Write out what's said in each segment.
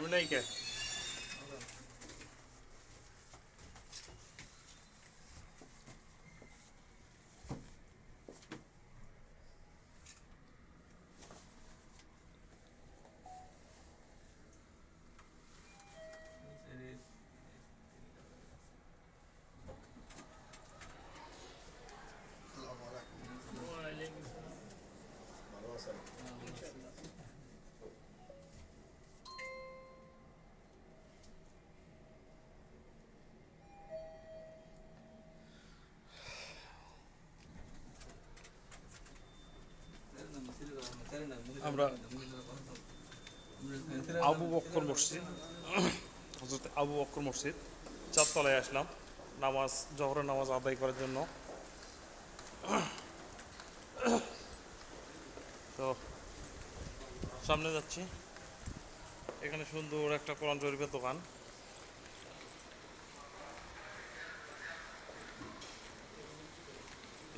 আমি নাই কে আমরা আবু বক্কর মসজিদ হযরত আবু বক্কর মসজিদ চারতলায় আসলাম নামাজ জোহরের নামাজ আদায় করার জন্য। তো সামনে যাচ্ছি, এখানে সুন্দর একটা কোরআন শরীফের দোকান।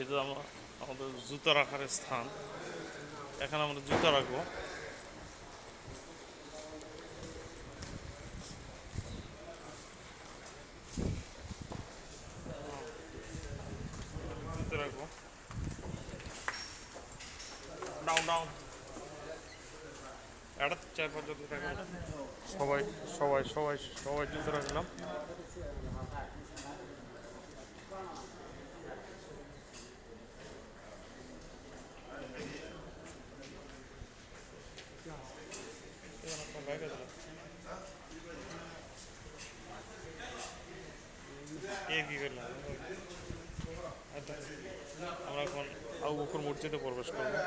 এটা আমাদের জুতা রাখার স্থান, এখানে আমরা জুতা রাখবো। জুতা রাখবো ডাউন ডাউন এটা 4-5 টাকা। সবাই সবাই সবাই সবাই জুতো রাখলাম। কি করলাম আমরা এখন আবু বকর মসজিদে প্রবেশ করবো।